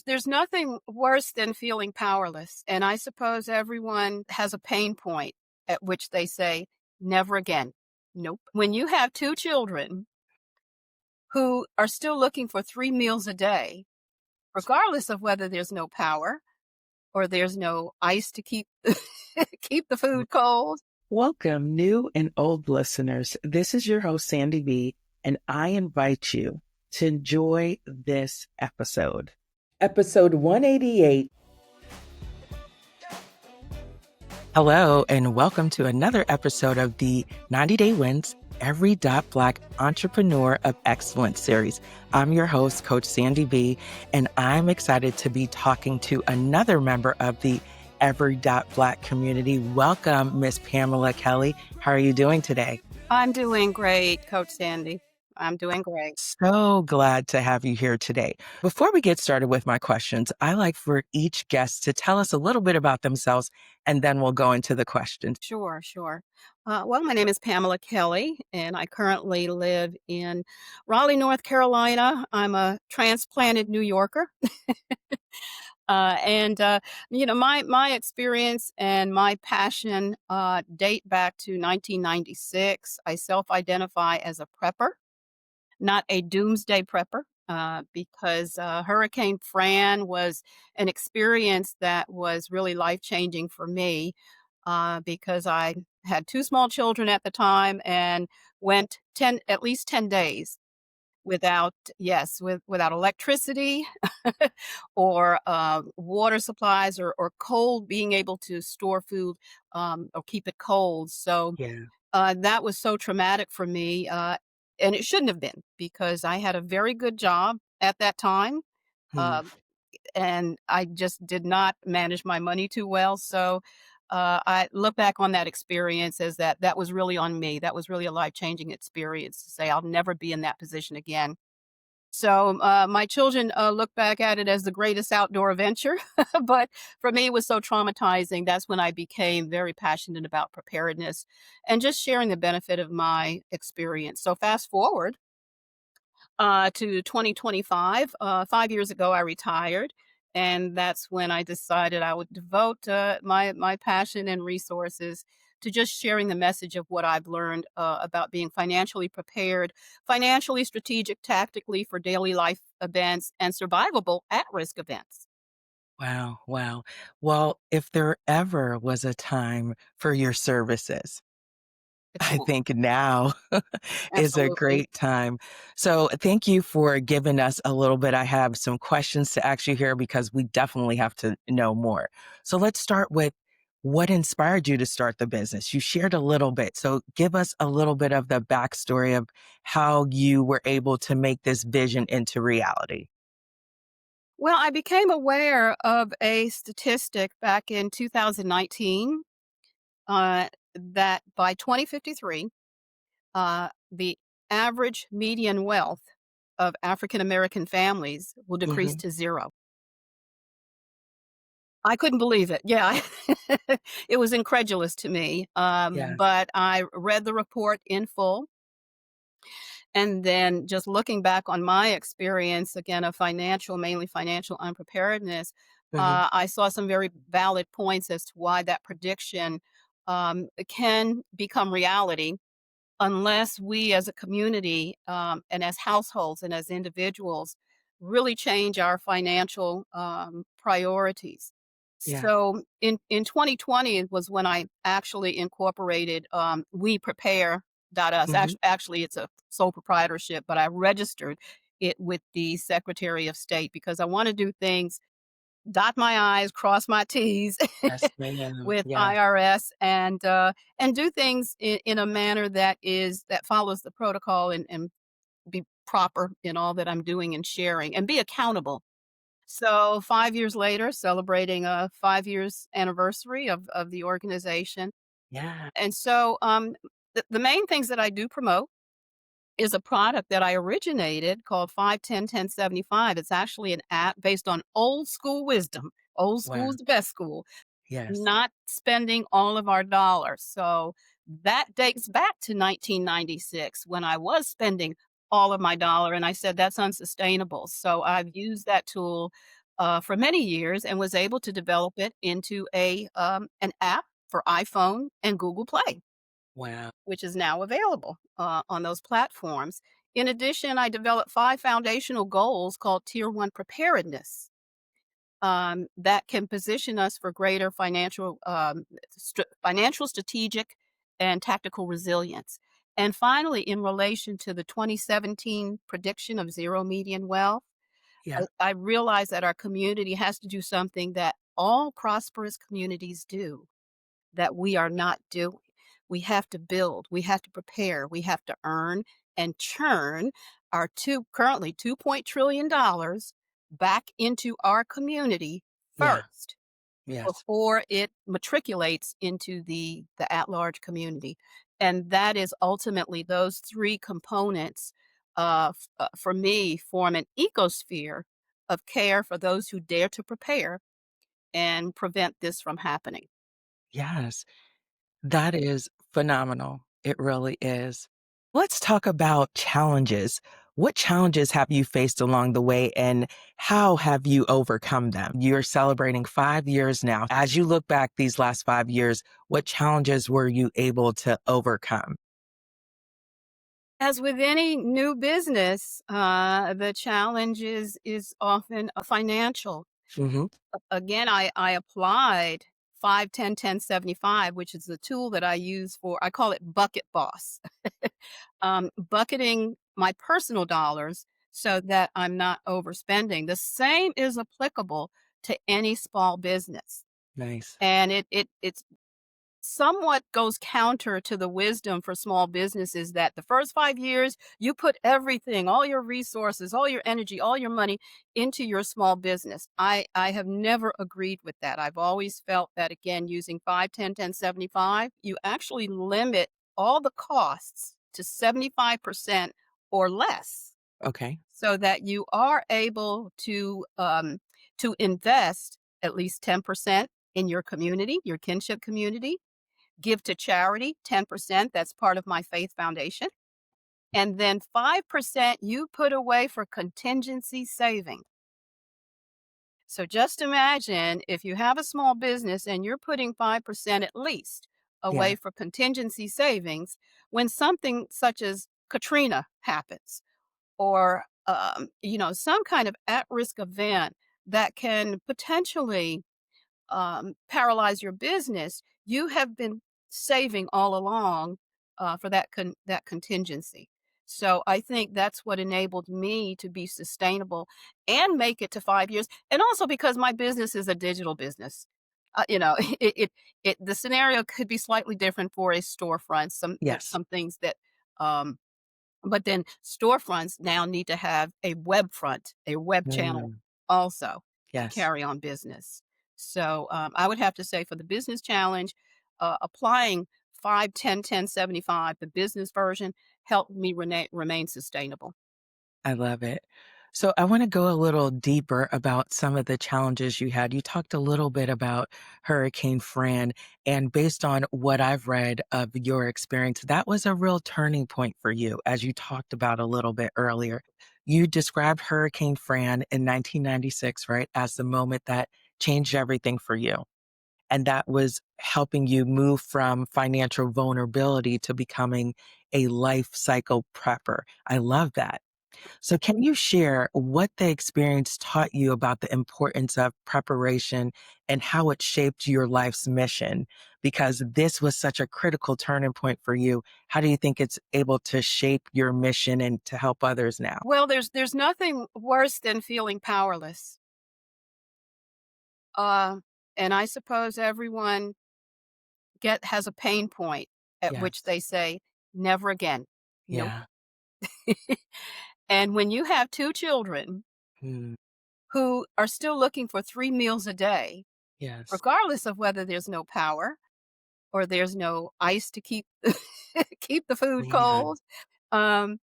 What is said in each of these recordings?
there's nothing worse than feeling powerless. And I suppose everyone has a pain point at which they say, never again. Nope. When you have two children who are still looking for 3 meals a day, regardless of whether there's no power or there's no ice to keep keep the food cold. Welcome, new and old listeners. This is your host, SandyB, and I invite you to enjoy this episode. Episode 188. Hello, and welcome to another episode of the 90-Day Wins Every Black Entrepreneur of Excellence series. I'm your host, Coach SandyB, and I'm excited to be talking to another member of the Every Black community. Welcome, Miss Pamela Kelly. How are you doing today? I'm doing great, Coach Sandy. I'm doing great. So glad to have you here today. Before we get started with my questions, I like for each guest to tell us a little bit about themselves, and then we'll go into the questions. Sure. Well, my name is Pamela Kelly, and I currently live in Raleigh, North Carolina. I'm a transplanted New Yorker. My experience and my passion date back to 1996. I self-identify as a prepper, not a doomsday prepper, because Hurricane Fran was an experience that was really life-changing for me, because I had two small children at the time and went at least 10 days without electricity or water supplies or cold, being able to store food or keep it cold. So Yeah. that was so traumatic for me. And it shouldn't have been, because I had a very good job at that time. Hmm. Uh, and I just did not manage my money too well. So I look back on that experience as that was really on me. That was really a life-changing experience to say I'll never be in that position again. So my children look back at it as the greatest outdoor adventure, but for me, it was so traumatizing. That's when I became very passionate about preparedness and just sharing the benefit of my experience. So fast forward to 2025. 5 years ago, I retired, and that's when I decided I would devote my passion and resources to just sharing the message of what I've learned about being financially prepared, financially strategic, tactically for daily life events, and survivable at-risk events. Wow. Well, if there ever was a time for your services, It's I now. think now is a Absolutely. great time. So thank you for giving us a little bit. I have some questions to ask you here because we definitely have to know more. So let's start with what inspired you to start the business. You shared a little bit. So give us a little bit of the backstory of how you were able to make this vision into reality. Well, I became aware of a statistic back in 2019 that by 2053, the average median wealth of African American families will decrease Hmm. to zero. I couldn't believe it. Yeah, it was incredulous to me. Yeah. But I read the report in full. And then just looking back on my experience, again, of mainly financial unpreparedness, Hmm. I saw some very valid points as to why that prediction can become reality unless we as a community and as households and as individuals really change our financial priorities. Yeah. So in 2020 was when I actually incorporated We Prepare. Us. Hmm. Actually, it's a sole proprietorship, but I registered it with the Secretary of State because I want to do things, dot my I's, cross my T's Yes, ma'am. with Yeah. IRS and do things in a manner that follows the protocol and be proper in all that I'm doing and sharing and be accountable. So 5 years later, celebrating a 5 years anniversary of the organization. Yeah. And so the main things that I do promote is a product that I originated called 5 10 10 75. It's actually an app based on old school wisdom. Old Wow. school is the best school. Yes. Not spending all of our dollars. So that dates back to 1996 when I was spending all of my dollar, and I said that's unsustainable. So I've used that tool for many years and was able to develop it into an app for iPhone and Google Play, Wow. which is now available on those platforms. In addition, I developed 5 foundational goals called Tier 1 preparedness that can position us for greater financial, strategic, and tactical resilience. And finally, in relation to the 2017 prediction of zero median wealth, Yeah. I realize that our community has to do something that all prosperous communities do that we are not doing. We have to build, we have to prepare, we have to earn and churn our currently $2 trillion back into our community Yeah. first Yes. before it matriculates into the at-large community. And that is ultimately those 3 components, for me, form an ecosphere of care for those who dare to prepare and prevent this from happening. Yes. That is phenomenal. It really is. Let's talk about challenges. What challenges have you faced along the way and how have you overcome them? You're celebrating 5 years now. As you look back these last 5 years, what challenges were you able to overcome? As with any new business, the challenge is often a financial. Hmm. Again, I applied 5, 10, 10, 75, which is the tool that I use for, I call it Bucket Boss, bucketing my personal dollars so that I'm not overspending. The same is applicable to any small business. Nice. And it's somewhat goes counter to the wisdom for small businesses that the first 5 years you put everything, all your resources, all your energy, all your money into your small business. I have never agreed with that. I've always felt that, again, using 5, 10, 10, 75, you actually limit all the costs to 75% or less Okay. so that you are able to invest at least 10% in your community, your kinship community, give to charity, 10%, that's part of my faith foundation. And then 5% you put away for contingency saving. So just imagine if you have a small business and you're putting 5% at least away Yeah. for contingency savings when something such as Katrina happens or some kind of at-risk event that can potentially paralyze your business, you have been saving all along for that contingency. So I think that's what enabled me to be sustainable and make it to 5 years, and also because my business is a digital business. The scenario could be slightly different for a storefront. There's Yes. some things that um, but then storefronts now need to have a web front, a web channel Mm, also to yes. carry on business. So I would have to say for the business challenge, applying 5, 10, 10, 75, the business version, helped me remain sustainable. I love it. So I want to go a little deeper about some of the challenges you had. You talked a little bit about Hurricane Fran, and based on what I've read of your experience, that was a real turning point for you, as you talked about a little bit earlier. You described Hurricane Fran in 1996, right, as the moment that changed everything for you. And that was helping you move from financial vulnerability to becoming a life cycle prepper. I love that. So, can you share what the experience taught you about the importance of preparation and how it shaped your life's mission? Because this was such a critical turning point for you. How do you think it's able to shape your mission and to help others now? Well, there's nothing worse than feeling powerless. Uh, and I suppose everyone get has a pain point at which Yes. they say, "Never again." Nope. Yeah. And when you have 2 children Mm, who are still looking for 3 meals a day, yes. regardless of whether there's no power or there's no ice to keep keep the food Yeah. cold, um,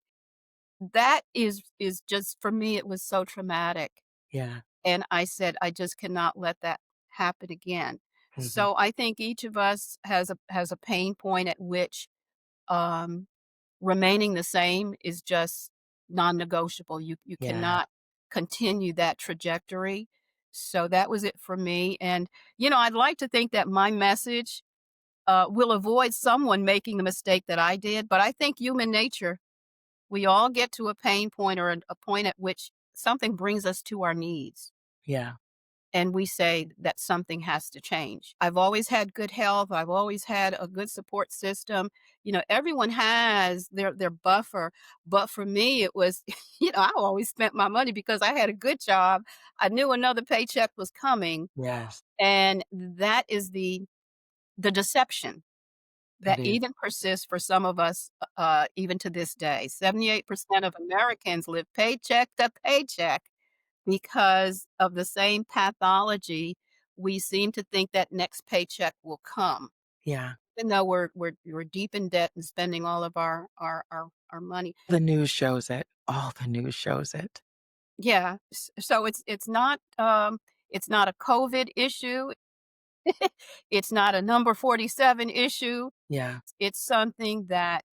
that is just for me, it was so traumatic. Yeah. And I said, "I just cannot let that happen again." Hmm. So I think each of us has a pain point at which, um remaining the same is just non-negotiable. You Yeah. cannot continue that trajectory. So that was it for me. And, I'd like to think that my message will avoid someone making the mistake that I did. But I think human nature, we all get to a pain point or a point at which something brings us to our knees. Yeah. And we say that something has to change. I've always had good health. I've always had a good support system. Everyone has their buffer, but for me, it was, I always spent my money because I had a good job. I knew another paycheck was coming, Yes. and that is the deception It that is. even persists for some of us, even to this day. 78% of Americans live paycheck to paycheck because of the same pathology. We seem to think that next paycheck will come, Yeah. even though we're deep in debt and spending all of our money. The news shows it. All the news shows it. Yeah, so it's not a COVID issue. It's not a number 47 issue. Yeah. It's something that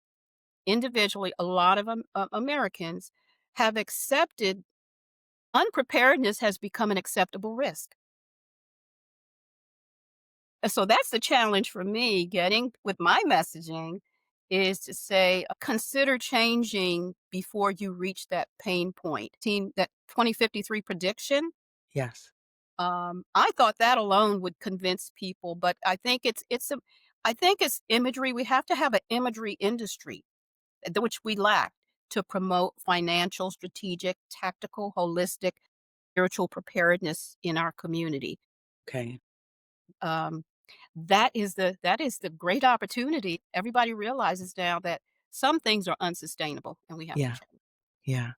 individually a lot of Americans have accepted. Unpreparedness has become an acceptable risk. And so that's the challenge for me getting with my messaging is to say, consider changing before you reach that pain point. That 2053 prediction, Yes. I thought that alone would convince people, but I think it's imagery. We have to have an imagery industry, which we lack, to promote financial, strategic, tactical, holistic, spiritual preparedness in our community. Okay. Um, that is the great opportunity. Everybody realizes now that some things are unsustainable and we have to Yeah. change. Yeah.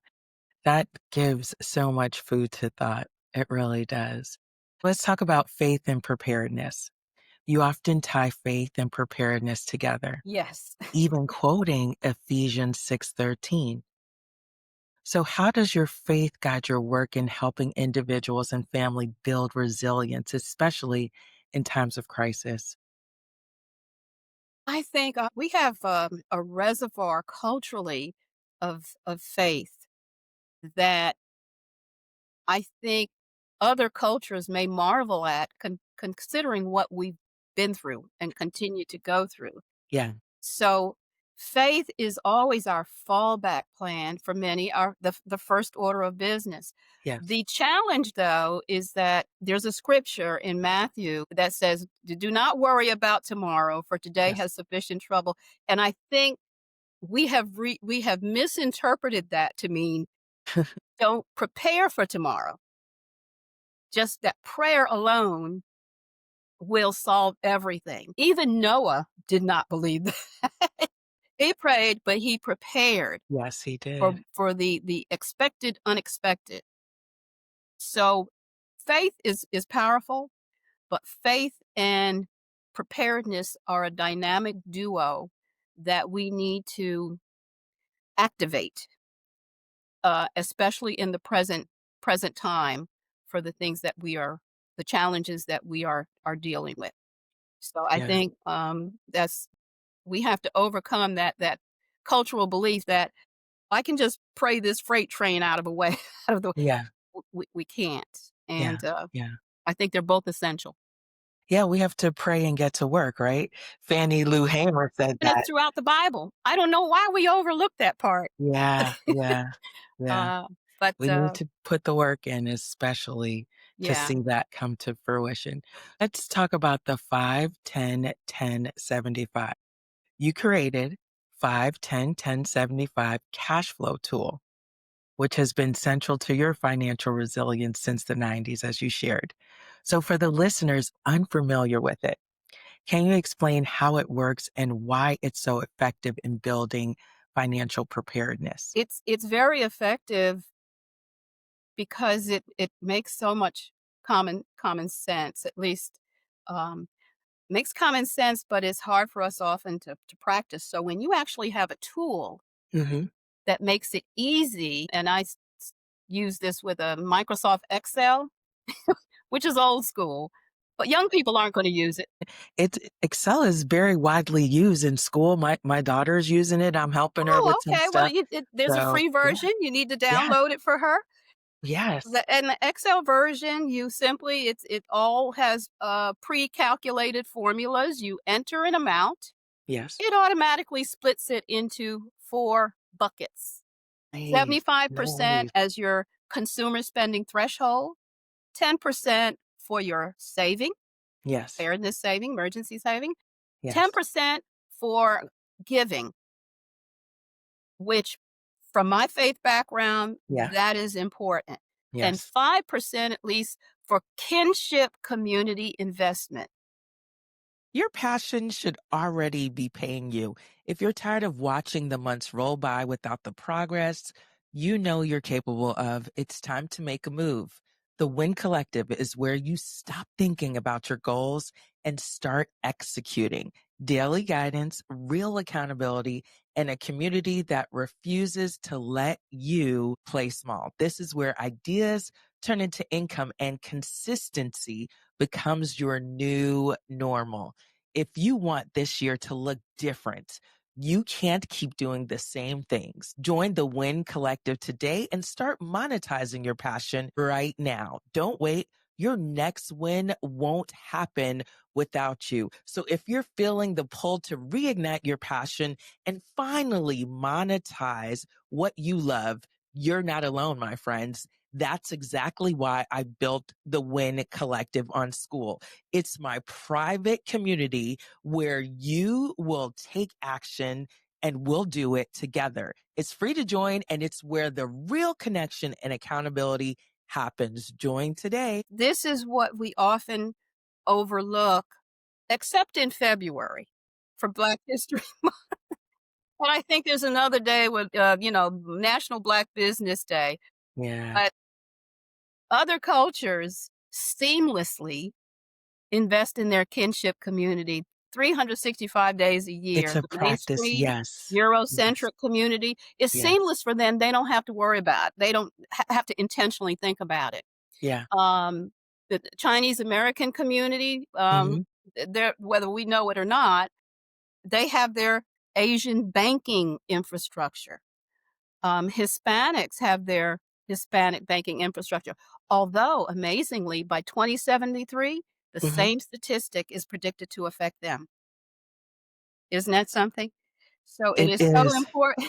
That gives so much food to thought. It really does. Let's talk about faith and preparedness. You often tie faith and preparedness together, Yes. even quoting Ephesians 6:13. So how does your faith guide your work in helping individuals and family build resilience, especially in times of crisis? I think we have a reservoir culturally of faith that I think other cultures may marvel at, considering what we've been through and continue to go through. Yeah. So faith is always our fallback plan for many, the first order of business. Yes. The challenge though is that there's a scripture in Matthew that says, Do not worry about tomorrow, for today Yes. has sufficient trouble." And I think we have misinterpreted that to mean don't prepare for tomorrow. Just that prayer alone will solve everything. Even Noah did not believe that. He prayed, but he prepared Yes, he for did. the expected unexpected. So faith is powerful, but faith and preparedness are a dynamic duo that we need to activate, especially in the present time for the challenges that we are dealing with. So I Yeah. think that's we have to overcome that cultural belief that I can just pray this freight train out of a way out of the Yeah. we can't. Yeah. And Yeah. I think they're both essential. Yeah, we have to pray and get to work, right? Fannie Lou Hamer said And it's that. throughout the Bible. I don't know why we overlook that part. Yeah, yeah, yeah. uh, but We need to put the work in, especially to yeah, see that come to fruition. Let's talk about the 5-10-10-75. You created 5-10-10-75 cash flow tool, which has been central to your financial resilience since the 90s, as you shared. So for the listeners unfamiliar with it, can you explain how it works and why it's so effective in building financial preparedness? it's very effective because it makes so much common sense. At least um, makes common sense, but it's hard for us often to practice. So when you actually have a tool Mhm. that makes it easy, and use this with a Microsoft Excel, which is old school, but young people aren't going to use it. It's Excel is very widely used in school. My daughter's using it. I'm helping her Oh, with some okay. Well, stuff. there's a So, free yeah, version. You need to yeah, download it for her. Yes. In the Excel version, you simply it all has, pre-calculated formulas. You enter an amount, Yes. it automatically splits it into 4 buckets. Nice. Nice. 75% as your consumer spending threshold, 10% for your saving, Yes. preparedness saving, emergency saving, Yes. 10% for giving, which from my faith background, Yeah. that is important, and Yes. 5% at least for kinship community investment. Your passion should already be paying you. If you're tired of watching the months roll by without the progress you know you're capable of, it's time to make a move. The Win Collective is where you stop thinking about your goals and start executing. Daily guidance, real accountability, and a community that refuses to let you play small. This is where ideas turn into income and consistency becomes your new normal. If you want this year to look different, you can't keep doing the same things. Join the Win Collective today and start monetizing your passion right now. Don't wait. Your next win won't happen without you. So if you're feeling the pull to reignite your passion and finally monetize what you love, you're not alone, my friends. That's exactly why I built the Win Collective on School. It's my private community where you will take action and we'll do it together. It's free to join and it's where the real connection and accountability happens. Join today. This is what we often overlook, except in February for Black History. And I think there's another day with, National Black Business Day, Yeah, but other cultures seamlessly invest in their kinship community 365 days a it's year. a The practice. mainstream Yes. Yes. Eurocentric community is Yes. seamless for them. They don't have to worry about it. They don't have to intentionally think about it. Yeah. Um, the Chinese American community, Hmm. they're whether we know it or not, they have their Asian banking infrastructure. Hispanics have their Hispanic banking infrastructure. Although, amazingly, by 2073, the Hmm. same statistic is predicted to affect them. Isn't that something? So it It is so is. important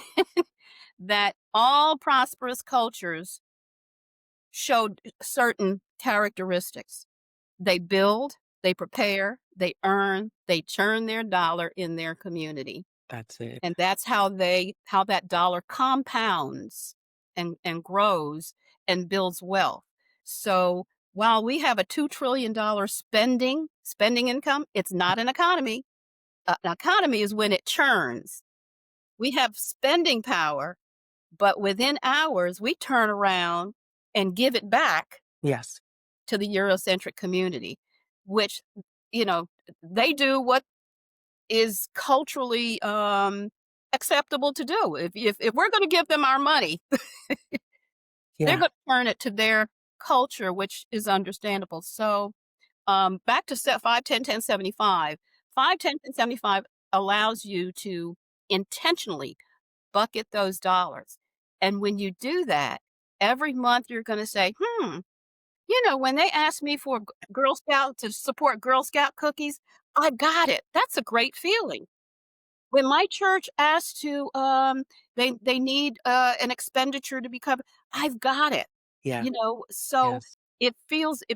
that all prosperous cultures showed certain characteristics. They build, they prepare, they earn, they churn their dollar in their community. That's it. And that's how that dollar compounds and grows and builds wealth. So while we have a $2 trillion spending income, it's not an economy. An economy is when it churns. We have spending power, but within hours we turn around and give it back Yes. to the Eurocentric community, which, you know, they do what is culturally, acceptable to do. If we're gonna give them our money, they're Yeah. gonna turn it to their culture, which is understandable. So, back to set 5, 10, 10, 75. 5, 10, 10, 75 allows you to intentionally bucket those dollars, and when you do that, every month you're gonna say, "Hmm, when they asked me for Girl Scout to support Girl Scout cookies, I got it. That's a great feeling." When my church asks to, they need, an expenditure to be covered, I've got it, Yeah. so Yes. it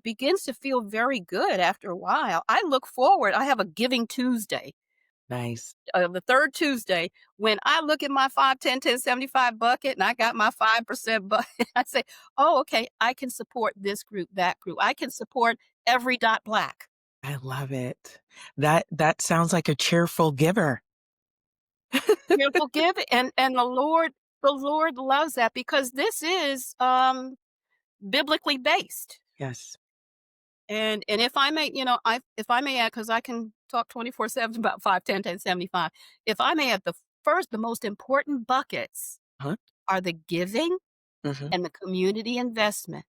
begins to feel very good after a while. I look forward I have a Giving Tuesday, Nice. the 3rd Tuesday, when I look at my 5, 10, 10, 75 bucket and I got my 5% bucket, I say, "Oh, okay, I can support this group, that group. I can support every dot black." I love it. That sounds like a cheerful giver. Cheerful giving, and the Lord loves that because this is, biblically based. Yes. And if I may, if I may add, because I can talk 24/7 about 5, 10, 10, 75. If I may add, the most important buckets Huh? are the giving Hmm. and the community investment,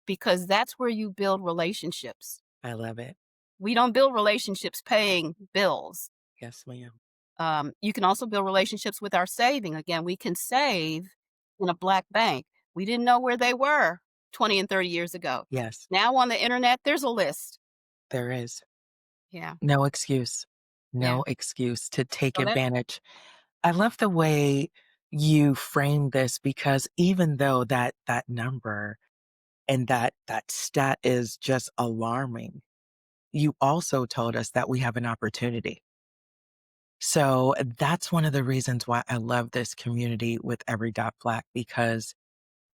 because that's where you build relationships. I love it. We don't build relationships paying bills. Yes, ma'am. You can also build relationships with our saving. Again, we can save in a black bank. We didn't know where they were. 20 and 30 years ago. Yes, Now on the internet, there's a list. there is. Yeah, No excuse. yeah. No excuse to take So that advantage. I love the way you frame this because even though that number and that stat is just alarming, you also told us that we have an opportunity. So that's one of the reasons why I love this community with Every Dot Black because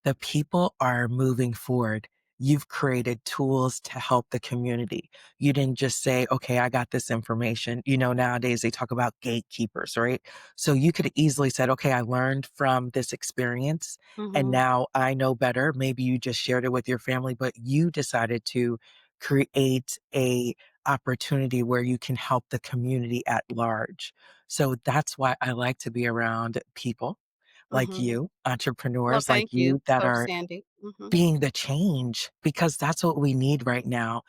the people are moving forward. You've created tools to help the community. You didn't just say, okay, I got this information. Nowadays they talk about gatekeepers, right? So you could have easily said, okay, I learned from this experience and mhm, now I know better. Maybe you just shared it with your family, but you decided to create a opportunity where you can help the community at large. So that's why I like to be around people like mhm. you, Well, entrepreneurs like thank you, you that Coach are Sandy. Mhm. being the change because that's what we need right now.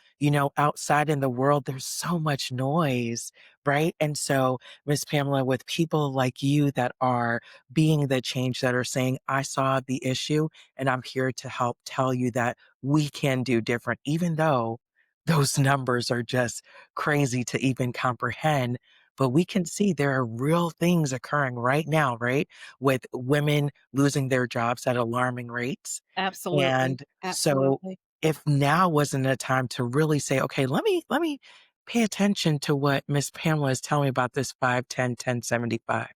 Outside in the world, there's so much noise, right? And so, Miss Pamela, with people like you that are being the change, that are saying, I saw the issue and I'm here to help tell you that we can do different, even though those numbers are just crazy to even comprehend. But we can see there are real things occurring right now, right? With women losing their jobs at alarming rates Absolutely, and so absolutely. if now wasn't a time to really say, okay, let me pay attention to what Miss Pamela is telling me about this 5, 10, 10, 75,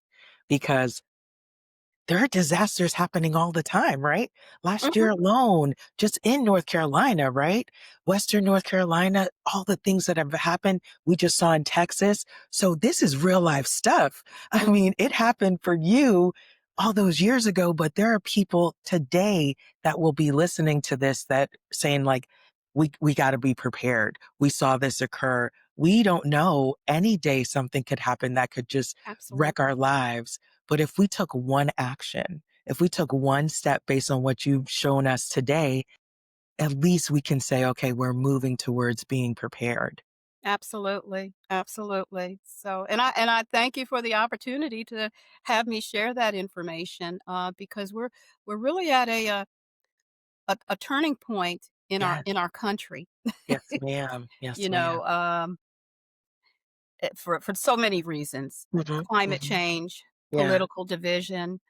because there are disasters happening all the time, right? Last Mhm. year alone, just in North Carolina, right? Western North Carolina, all the things that have happened, we just saw in Texas. So this is real life stuff. I mean, it happened for you all those years ago, but there are people today that will be listening to this that saying like, we got to be prepared. We saw this occur. We don't know any day something could happen that could just wreck our Absolutely. lives. But if we took one action, if we took one step based on what you've shown us today, at least we can say, okay, we're moving towards being prepared. Absolutely, absolutely. So, and I thank you for the opportunity to have me share that information, because we're really at a turning point in our Yes. country. Yes, ma'am. Yes, You ma'am. know, for so many reasons: Mhm. climate Mhm. change, Yeah. political division,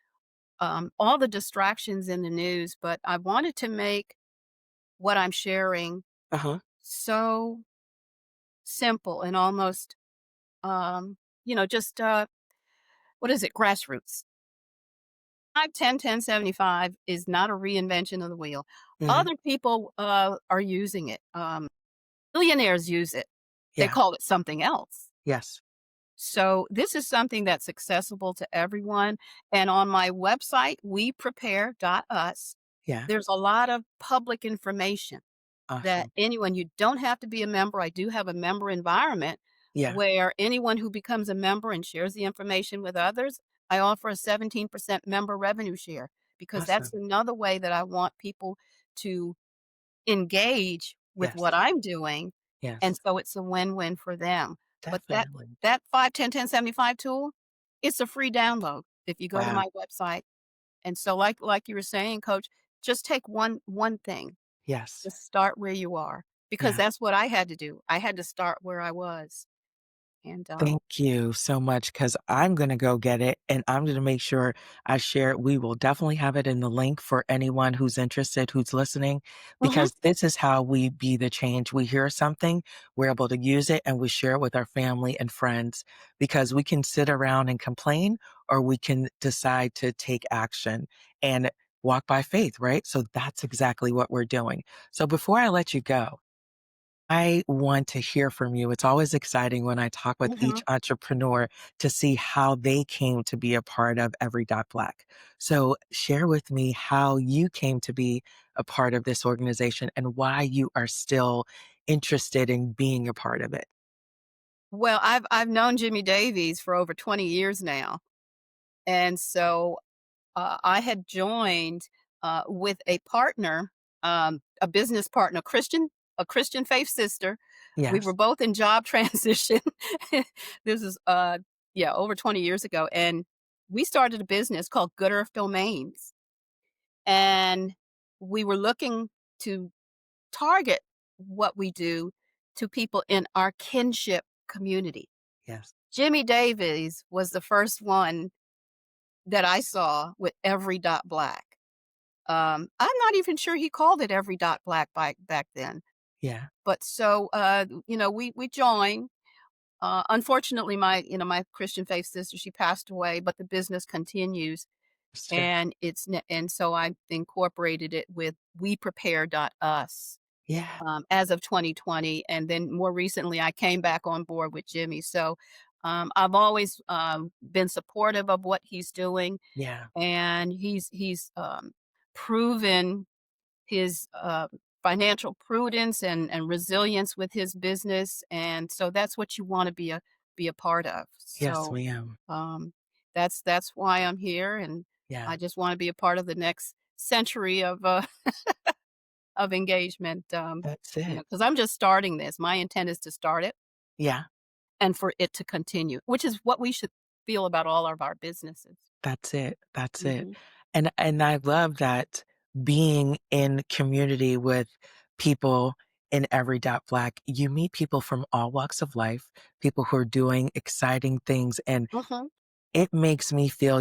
all the distractions in the news. But I wanted to make what I'm sharing Uh-huh. so simple and almost, just what is it? Grassroots. 5, 10, 10, 75 is not a reinvention of the wheel. Mhm. Other people are using it. Billionaires use it. They Yeah. call it something else. Yes. So this is something that's accessible to everyone. And on my website, weprepare.us, Yeah. there's a lot of public information that Awesome. anyone, you don't have to be a member. I do have a member environment Yeah. where anyone who becomes a member and shares the information with others, I offer a 17% member revenue share because that's Awesome. another way that I want people to engage with what Yes. I'm doing, and Yes. so it's a win-win for them. But Definitely. that 5, 10, 10, 75 tool, it's a free download if you go to Wow. my website. And so like you were saying, coach, just take one thing. Yes. Just start where you are, because Yeah. that's what I had to do. I had to start where I was. And, Thank you so much because I'm going to go get it and I'm going to make sure I share it. We will definitely have it in the link for anyone who's interested, who's listening, mhm, because this is how we be the change. We hear something, we're able to use it and we share it with our family and friends because we can sit around and complain or we can decide to take action and walk by faith, right? So that's exactly what we're doing. So before I let you go, I want to hear from you. It's always exciting when I talk with each mhm. entrepreneur to see how they came to be a part of Every Dot Black. So share with me how you came to be a part of this organization and why you are still interested in being a part of it. Well, I've known Jimmy Davies for over 20 years now, and so, I had joined, with a partner, a business partner, a Christian faith sister. We were Yes. both in job transition. This is, yeah, over 20 years ago, and we started a business called Good Earth Domains, and we were looking to target what we do to people in our kinship community. Yes. Jimmy Davies was the first one that I saw with Every Dot Black. I'm not even sure he called it Every Dot Black back then. Yeah. But so, we joined. Unfortunately, my Christian faith sister, she passed away, but the business continues, It's true. and so I incorporated it with us Yeah. as of 2020, and then more recently, I came back on board with Jimmy. So, I've always been supportive of what he's doing, Yeah. and he's proven his financial prudence and resilience with his business, and so that's what you want to be a part of. Yes, So ma'am. um, that's why I'm here, and Yeah. I just want to be a part of the next century of engagement. That's it. Because I'm just starting this. My intent is to start it Yeah. and for it to continue, which is what we should feel about all of our businesses. That's it. That's it. Hmm. And I love that being in community with people in Every Dot Black, you meet people from all walks of life, people who are doing exciting things, and Hmm. it makes me feel,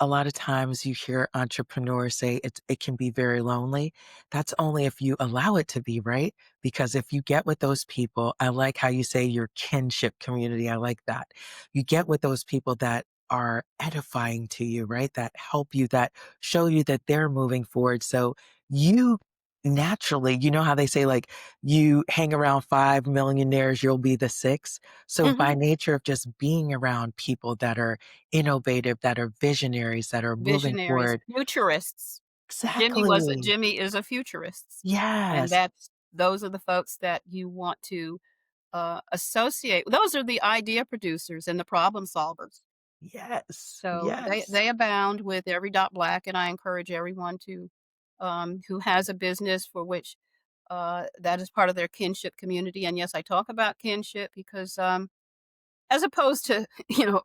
a lot of times you hear entrepreneurs say it can be very lonely. That's only if you allow it to be, right? Because if you get with those people, I like how you say your kinship community. I like that. You get with those people that are edifying to you, right? That help you, that show you that they're moving forward. So you naturally, you know how they say, like, you hang around five millionaires, you'll be the sixth. So by Hmm. nature of just being around people that are innovative, that are visionaries, that are moving Visionaries, forward. futurists. Exactly. Jimmy is a futurist, and Yes. that's those are the folks that you want to, associate those are the idea producers and the problem solvers. Yes. So Yes. they abound with Every Dot Black, and I encourage everyone to, who has a business for which, that is part of their kinship community, and yes, I talk about kinship because, as opposed to, you know,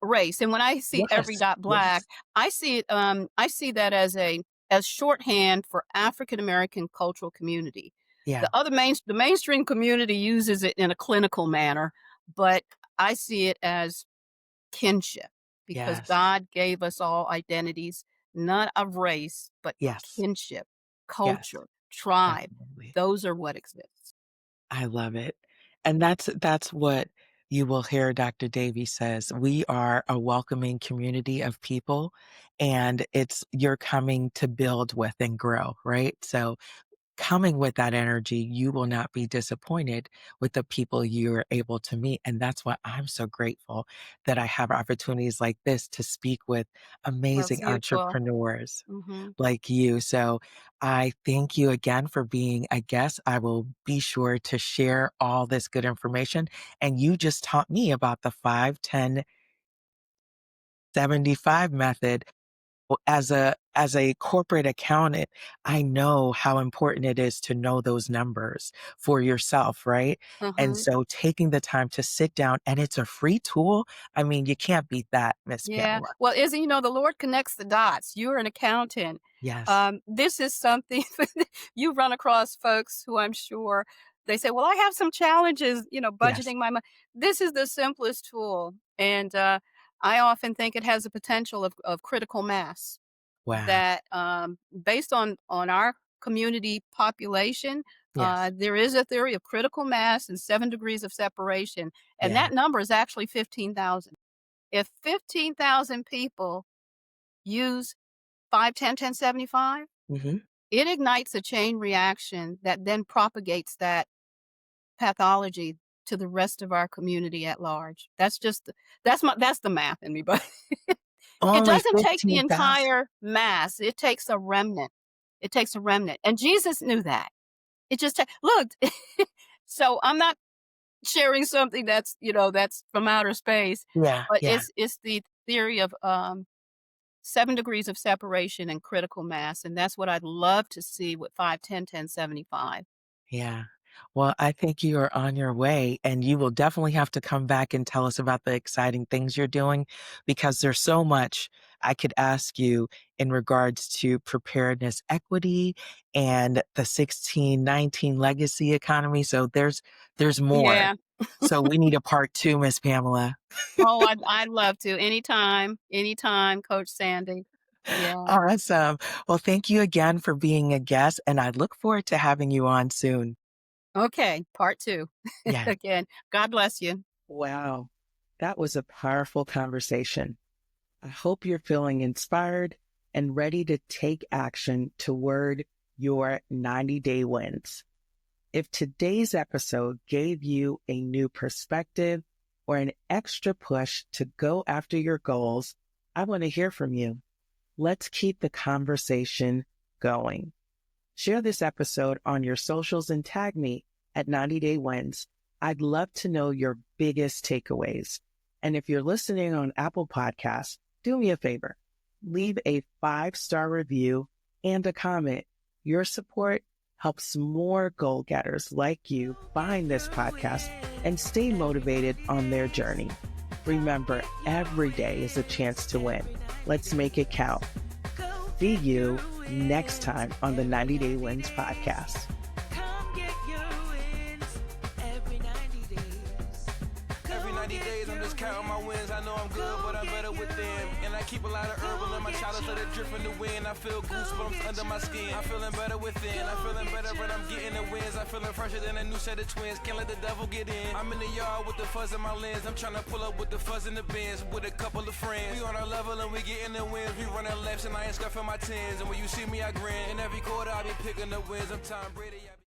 race, and when I see Every Yes. Dot Black, Yes. I see that as shorthand for African American cultural community. Yeah. The mainstream community uses it in a clinical manner, but I see it as kinship because Yes. God gave us all identities, not of race, but Yes. kinship, Yes. culture, tribe. Absolutely. Those are what exists. I love it. And that's what you will hear Dr. Davy says. We are a welcoming community of people, and it's you're coming to build with and grow, right? So coming with that energy, you will not be disappointed with the people you're able to meet. And that's why I'm so grateful that I have opportunities like this to speak with Well, it's amazing mutual. entrepreneurs Mhm. like you. So I thank you again for being a guest. I will be sure to share all this good information. And you just taught me about the 5, 10, 75 method. Well, as a corporate accountant, I know how important it is to know those numbers for yourself, right? And Mhm. so taking the time to sit down and it's a free tool. I mean, you can't beat that, Miss Yeah. Pamela. Well, Izzy, the Lord connects the dots. You're an accountant. Yes. This is something you run across folks who I'm sure they say, "Well, I have some challenges, Yes. budgeting my money." This is the simplest tool, and I often think it has the potential of critical mass. Wow. That based on our community population, Yes. there is a theory of critical mass and 7 degrees of separation, and Yeah. that number is actually 15,000. If 15,000 people use 5, 10, 10, 75, Mhm. it ignites a chain reaction that then propagates that pathology to the rest of our community at large. That's the math in me, but it Only doesn't take the 15,000? entire mass. It takes a remnant. It takes a remnant, and Jesus knew that. It just ta look, so I'm not sharing something that's from outer space, Yeah. but Yeah. it's the theory of, 7 degrees of separation and critical mass, and that's what I'd love to see with 5, 10, 10, 75. Yeah. Well, I think you are on your way, and you will definitely have to come back and tell us about the exciting things you're doing because there's so much I could ask you in regards to preparedness equity and the 1619 legacy economy. So there's more. Yeah. So we need a part two, Miss Pamela. Oh, I'd love to. Anytime, anytime, Coach Sandy. Yeah. Awesome. Well, thank you again for being a guest, and I look forward to having you on soon. Okay, part 2. Yeah. Again, God bless you. Wow. That was a powerful conversation. I hope you're feeling inspired and ready to take action toward your 90-day wins. If today's episode gave you a new perspective or an extra push to go after your goals, I want to hear from you. Let's keep the conversation going. Share this episode on your socials and tag me at 90 Day Wins. I'd love to know your biggest takeaways. And if you're listening on Apple Podcasts, do me a favor. Leave a 5-star review and a comment. Your support helps more goal getters like you find this podcast and stay motivated on their journey. Remember, every day is a chance to win. Let's make it count. See you next time on the 90 Day Wins podcast. Every 90 days, I'm just counting my wins. I know I'm good, but I'm better with them. And I keep a lot of herbal in my chalice, let it drip in the wind. I feel goosebumps under my skin. I'm feeling better within. I'm feeling better when I'm getting the wins. I'm feeling fresher than a new set of twins. Can't let the devil get in. I'm in the yard with the fuzz in my lens. I'm trying to pull up with the fuzz in the bins with a couple of friends. We on our level and we getting the wins. We running laps and I ain't scuffing my tens. And when you see me, I grin. In every quarter, I be picking the wins. I'm Tom Brady.